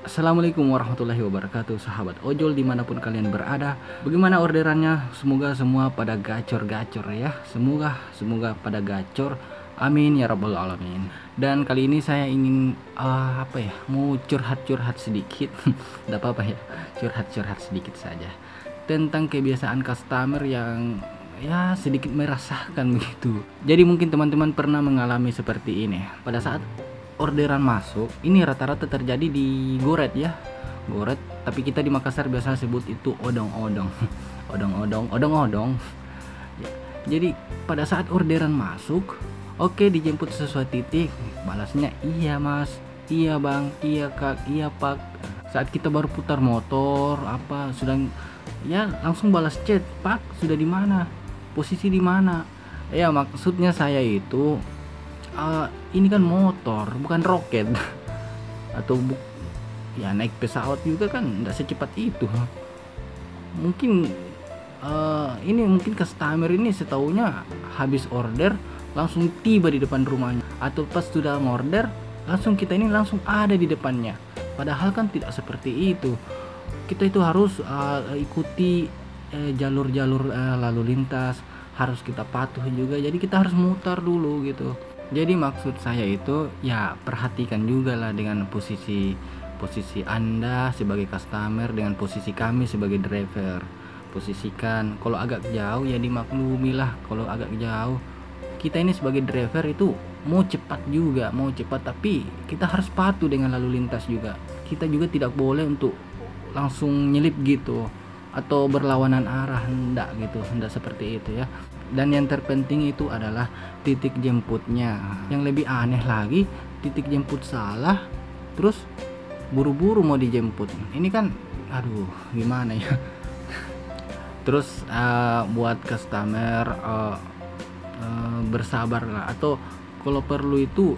Assalamualaikum warahmatullahi wabarakatuh, sahabat ojol dimanapun kalian berada. Bagaimana orderannya? Semoga semua pada gacor-gacor ya. Semoga pada gacor. Amin ya rabbal alamin. Dan kali ini saya ingin mau curhat-curhat sedikit. Tidak apa-apa ya, curhat-curhat sedikit saja tentang kebiasaan customer yang ya sedikit meresahkan begitu. Jadi mungkin teman-teman pernah mengalami seperti ini pada saat orderan masuk. Ini rata-rata terjadi di Goret ya, Goret, tapi kita di Makassar biasa sebut itu odong-odong. Odong-odong. Jadi pada saat orderan masuk, oke, dijemput sesuai titik, balasnya iya mas, iya bang, iya kak, iya pak. Saat kita baru putar motor sudah ya langsung balas chat, pak sudah di mana, posisi di mana. Ya maksudnya saya itu ini kan motor bukan roket. Atau ya naik pesawat juga kan nggak secepat itu. Mungkin ini mungkin customer ini setaunya habis order langsung tiba di depan rumahnya, atau pas sudah ngorder langsung kita ini langsung ada di depannya, padahal kan tidak seperti itu. Kita itu harus ikuti jalur-jalur lalu lintas, harus kita patuh juga, jadi kita harus mutar dulu gitu. Jadi maksud saya itu ya perhatikan juga lah dengan posisi Anda sebagai customer dengan posisi kami sebagai driver. Posisikan, kalau agak jauh ya dimaklumi lah, kalau agak jauh. Kita ini sebagai driver itu mau cepat tapi kita harus patuh dengan lalu lintas juga. Kita juga tidak boleh untuk langsung nyelip gitu atau berlawanan arah, hendak seperti itu ya. Dan yang terpenting itu adalah titik jemputnya. Yang lebih aneh lagi, titik jemput salah terus buru-buru mau dijemput. Ini kan aduh gimana ya. Terus buat customer bersabar lah, atau kalau perlu itu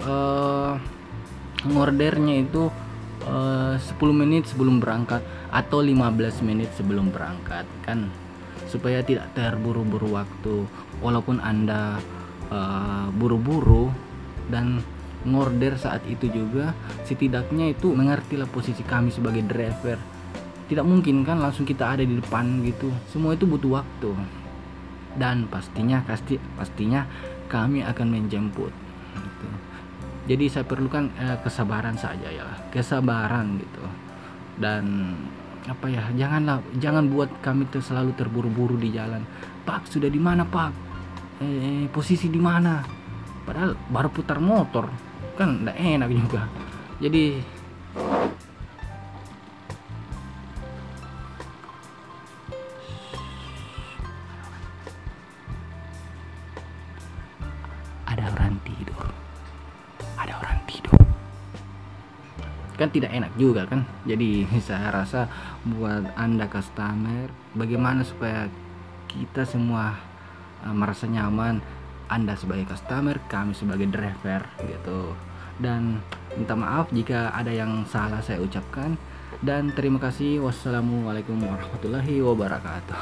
ngordernya itu 10 menit sebelum berangkat atau 15 menit sebelum berangkat kan, supaya tidak terburu-buru waktu. Walaupun Anda buru-buru dan ngorder saat itu juga, setidaknya itu mengertilah posisi kami sebagai driver. Tidak mungkin kan langsung kita ada di depan gitu, semua itu butuh waktu. Dan pastinya kami akan menjemput gitu. Jadi saya perlukan kesabaran saja ya, kesabaran gitu. Dan jangan buat kami selalu terburu-buru di jalan. Pak sudah di mana pak, posisi di mana, padahal baru putar motor kan nggak enak juga. Jadi ada orang tidur kan tidak enak juga kan. Jadi saya rasa buat Anda customer, bagaimana supaya kita semua merasa nyaman, Anda sebagai customer, kami sebagai driver gitu. Dan minta maaf jika ada yang salah saya ucapkan, dan terima kasih. Wassalamualaikum warahmatullahi wabarakatuh.